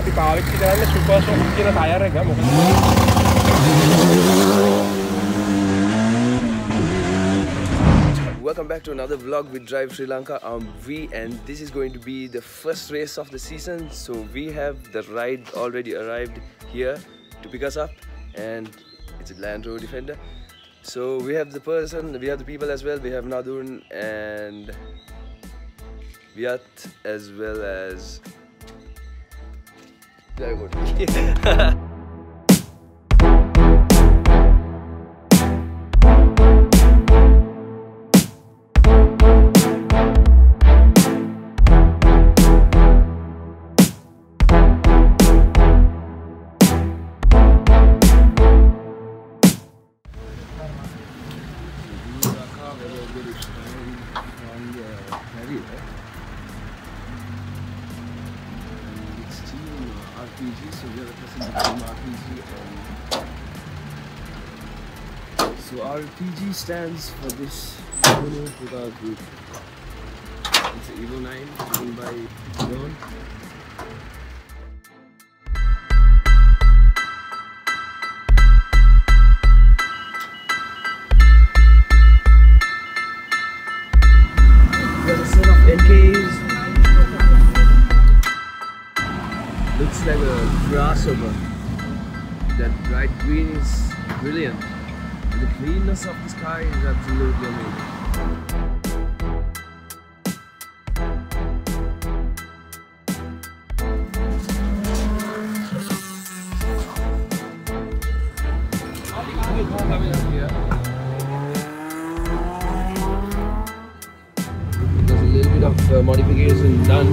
අපි පාවිච්චි කරන්නේ සුපර් සොෆ්ට් කියන ටයර් එක මොකද Welcome back to another vlog with Drive Sri Lanka. I'm V and this is going to be the first race of the season. So we have the ride already arrived here to pick us up and it's a Land Rover Defender. So we have the people as well. We have Nadun and Viat as well as very good. So we are representing RPG and so RPG stands for this Ruhunu Putha group. It's an Evo 9 driven by John. There's a set of NKs. Looks like a grasshopper. That bright green is brilliant. And the cleanness of the sky is absolutely amazing. There's a little bit of modification done.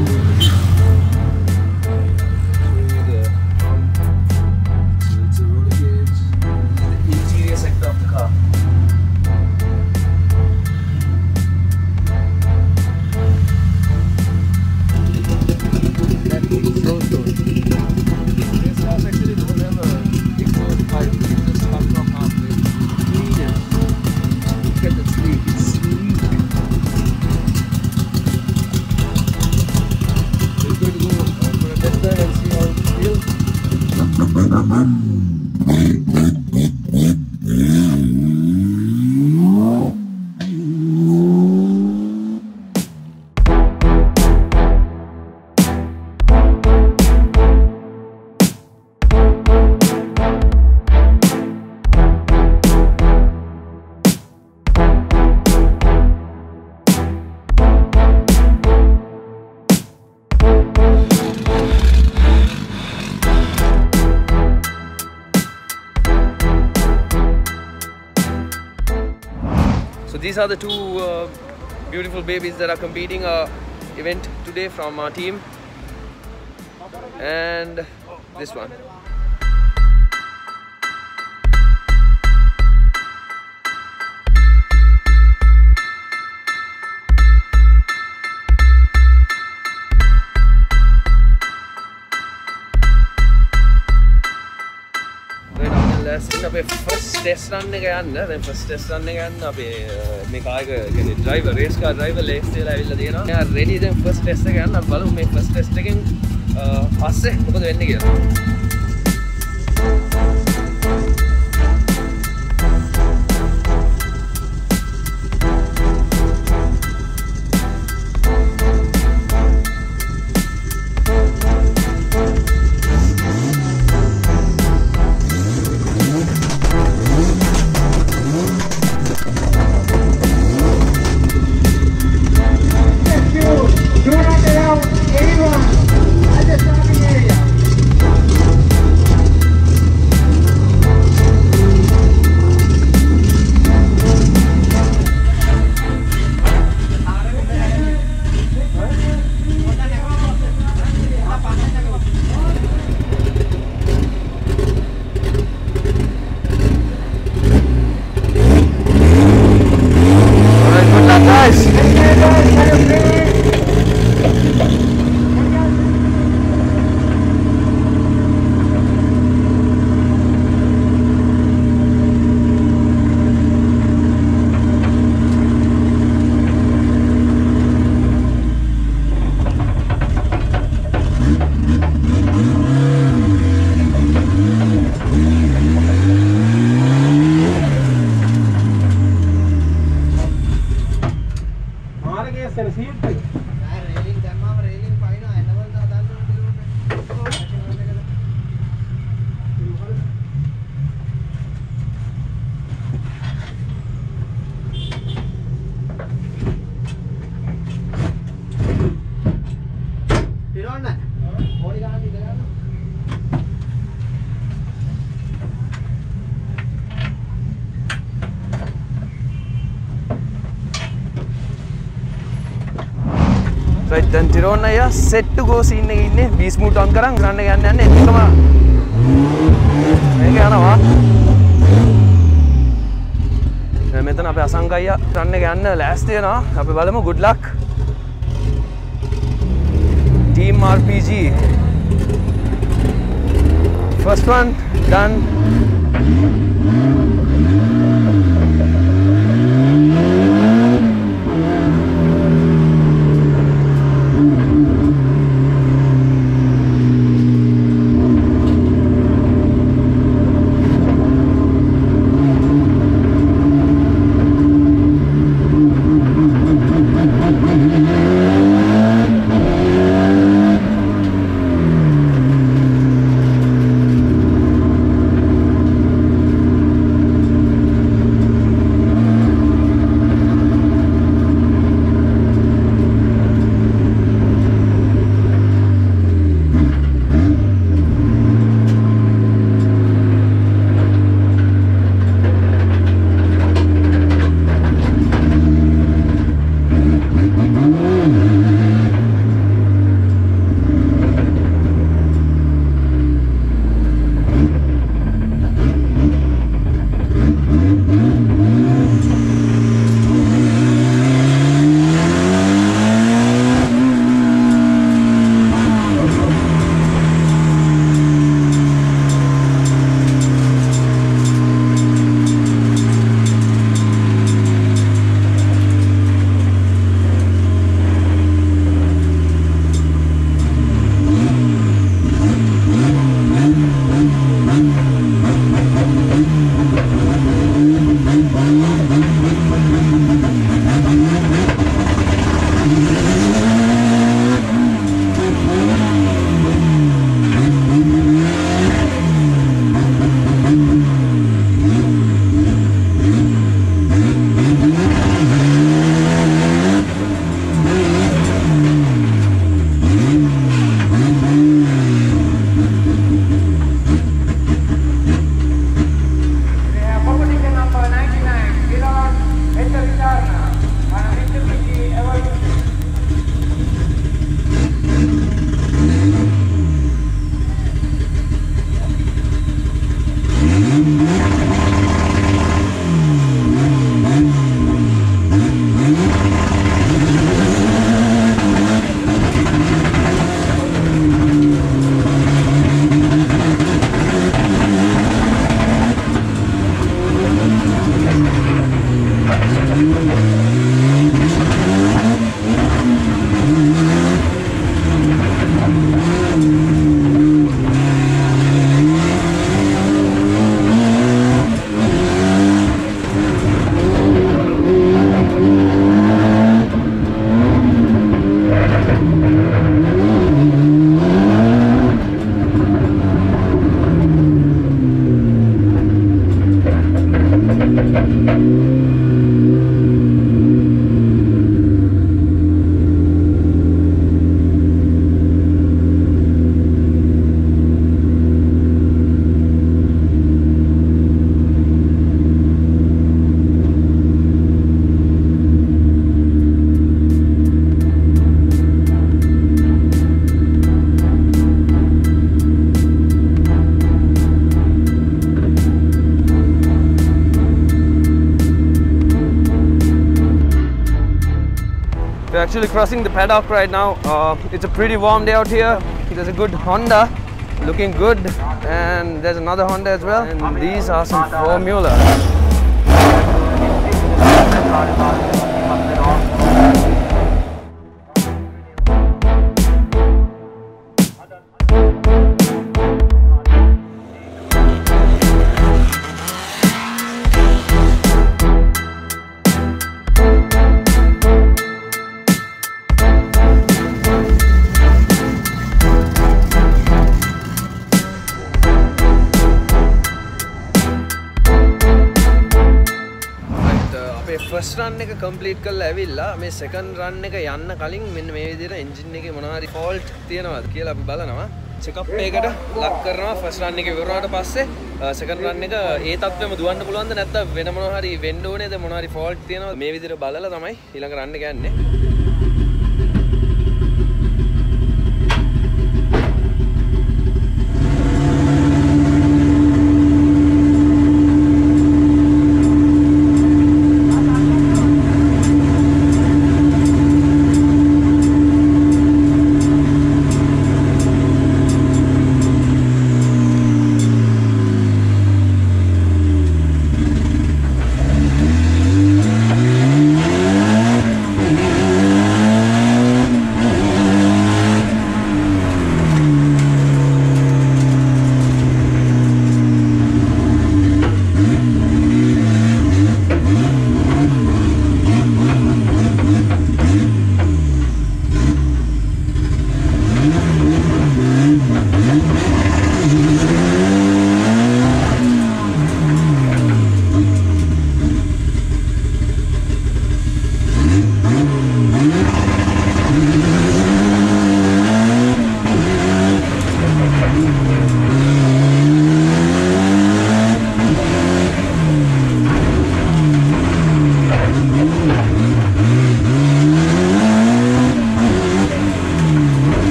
So these are the two beautiful babies that are competing event today from our team, and this one. First test run එක යන්න. දැන් first test run එක යන්න අපේ මේ car එක කියන්නේ driver race car driver ලේක්ස් තියලා ඇවිල්ලා තියෙනවා. එයා ready දැන් first test එක යන්න. අපි බලමු මේ first test එකෙන් පස්සේ මොකද වෙන්නේ කියලා. Do not allow anyone at the starting area. Alright, then Tyrone aaya set to go scene එකේ ඉන්නේ. B smooth on කරන් run එක යන්න එකම මේක යනවා. මෙතන අපේ අසංක අයියා run එක යන්න ලෑස්ති වෙනවා. අපි බලමු. Good luck. Team RPG. First one done. We're actually crossing the paddock right now. It's a pretty warm day out here. There's a good Honda looking good, and there's another Honda as well, and these are some Formula. First run එක complete කරලා ඇවිල්ලා මේ second run එක යන්න කලින් මෙන්න මේ විදිහට engine එකේ මොනවා හරි fault තියෙනවද කියලා අපි බලනවා. check up එකකට ලක් කරනවා first run එක ඉවරනාට පස්සේ second run එක ඒ තත්ත්වෙම දුවන්න පුළුවන්ද නැත්නම් වෙන මොනවා හරි වෙන්න ඕනේද මොනවා හරි fault තියෙනවද මේ විදිහට බලලා තමයි ඊළඟ run එක යන්නේ.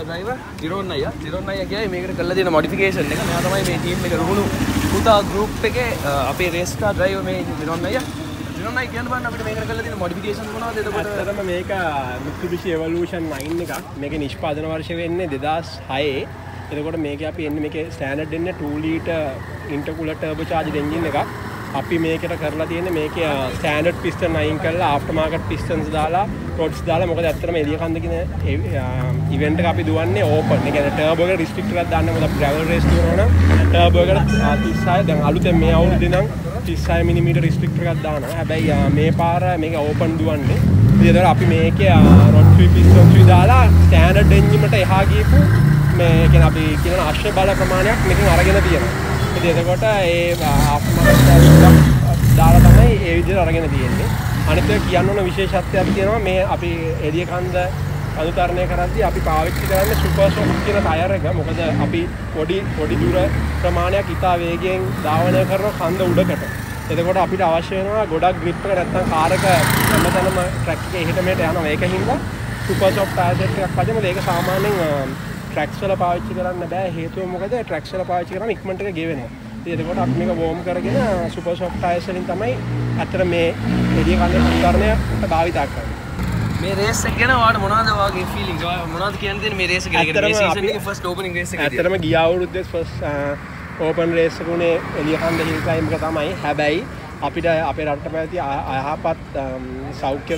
driver Tironaya කියයි මේකට කරලා තියෙන modification එක. මෙයා තමයි මේ team එක Ruhunu Putha group එකේ අපේ race car driver මේ Tironaya. Tironaya කියන්න බලන්න අපිට මේකට කරලා තියෙන modification මොනවද එතකොට? ඇත්තටම මේක Mitsubishi Evolution 9 එකක්. මේකේ නිෂ්පාදන වර්ෂය වෙන්නේ 2006. එතකොට මේකේ අපි එන්නේ මේකේ standard එන්නේ 2 liter intercooler turbocharged engine එකක්. අපි මේකට කරලා තියෙන්නේ මේකේ standard piston අයින් කරලා aftermarket pistons දාලා rods දාලා. මොකද ඇත්තටම එලියකන්ද කියන event එක අපි දුවන්නේ open. ඒ කියන්නේ turbo එකට restrictor එකක් දාන්න. මොකද අපි gravel race දුවනවා නම් turbo එකට 36 දැන් අලුතෙන් මේ අවුරුද්දේ නම් 36 mm restrictor එකක් දානවා. හැබැයි මේ පාර මේක open දුවන්නේ. ඉතින් ඒතර අපි මේකේ rod free pistons දාලා standard engine එකට එහා ගියපු මේ කියන අපි කියන අවශ්‍ය බල ප්‍රමාණයක් මේකෙන් අරගෙන තියෙනවා. ඉතින් එතකොට ඒ ආත්මකට දාලා තමයි ඒ විදිහට අරගෙන තියෙන්නේ. අනිත් එක කියන්න ඕන විශේෂත්වයක් තියෙනවා මේ අපි එළියකන්ද අනුතරණය කරද්දී අපි පාවිච්චි කරන්නේ සුපර් සොෆ්ට් කියන ටයර් එක. මොකද අපි පොඩි දුර ප්‍රමාණයක් ඉතා වේගයෙන් ධාවනය කරන කන්ද උඩකට. එතකොට අපිට අවශ්‍ය වෙනවා ගොඩක් grip එක නැත්නම් කාර් එක හැමතැනම ට්‍රැක් එකේ එහෙට මෙහෙට යනවා. ඒකින් හින්දා සුපර් සොෆ්ට් ටයර් සෙට් එකක් වදිනවා. ඒක සාමාන්‍යයෙන් ට්‍රැක්ස් වල පාවිච්චි කරන්න බෑ. හේතුව මොකද ට්‍රැක්ස් වල පාවිච්චි කරාම ඉක්මනට එක ගෙවෙනවා. ඉතින් එතකොට අපි මේක වෝම් කරගෙන සුපර් සොෆ්ට් ටයර්ස් වලින් තමයි අතර මේ එළිය කන්දේ උදාහරණය භාවිත කරන්නේ. මේ රේස් එක ගැන ඔයාලට මොනවද ඔයාගේ ෆීලිංගස්? ඔයා මොනවද කියන්න තියෙන්නේ මේ රේස් එක ගැන? මේ සීසන් එකේ ෆස්ට් ඕපනින් රේස් එක. ඇත්තටම ගිය අවුරුද්දේ ෆස්ට් ඕපන් රේස් එක උනේ එළියකන්ද හිල් ක්ලයිම්බ් එක තමයි. හැබැයි අපිට අපේ රටට පැවති අයහපත් සෞඛ්‍ය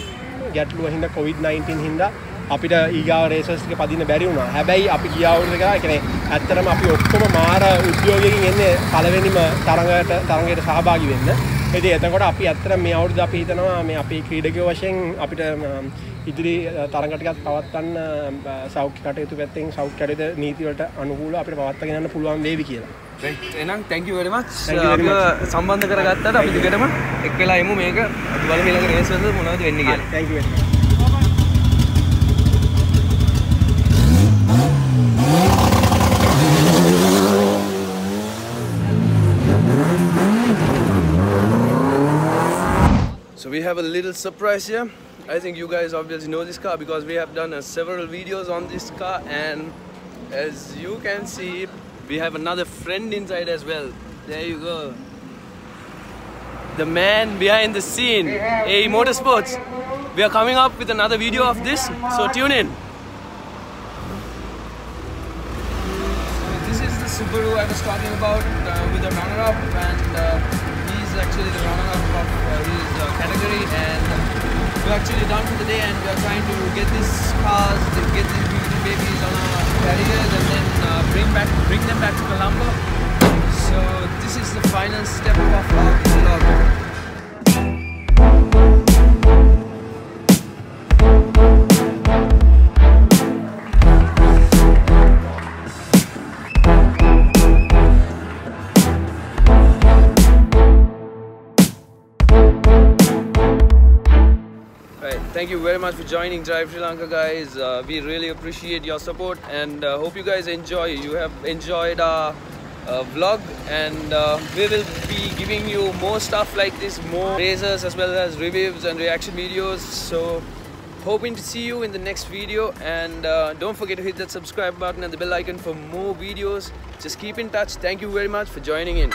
ගැටලුව හින්දා COVID-19 හින්දා අපිට ඊගාව රේසස් ටික පදින්න බැරි වුණා. හැබැයි අපි ගිය අවුරුද්දේ කරා කියන්නේ ඇත්තටම අපි ඔක්කොම මාර උද්‍යෝගයකින් එන්නේ පළවෙනිම තරඟයට සහභාගී වෙන්න. ඉතින් එතකොට අපි ඇත්තටම මේ අවුරුද්ද අපි හිතනවා මේ අපි ක්‍රීඩකයෝ වශයෙන් අපිට ඉදිරි තරඟ ටිකක් පවත්වන්න සෞඛ්‍ය කටයුතු පැත්තෙන් සෞඛ්‍ය කටයුතු නීති වලට අනුකූලව අපිට පවත්වාගෙන යන්න පුළුවන් වේවි කියලා. එහෙනම් thank you very much. අපිව සම්බන්ධ කරගත්තාට අපි දිගටම එක් වෙලා යමු මේක. අපි බලමු ඊළඟ රේස් වලද මොනවද වෙන්නේ කියලා. thank you very much. So we have a little surprise here. I think you guys obviously know this car because we have done several videos on this car, and as you can see we have another friend inside as well. There you go. The man behind the scene, A Motorsports. We are coming up with another video of this, so tune in. This is the Subaru I was talking about with the runner-up, and he's actually the runner-up of his category, and we're actually done for the day, and we're trying to get these cars, get these beautiful babies on our carriers, and then bring them back to Colombo. So this is the final step of our vlog. Thank you very much for joining Drive Sri Lanka, guys. We really appreciate your support, and hope you guys you have enjoyed our vlog, and we will be giving you more stuff like this, more races as well as reviews and reaction videos. So hoping to see you in the next video, and don't forget to hit that subscribe button and the bell icon for more videos. Just keep in touch. Thank you very much for joining in.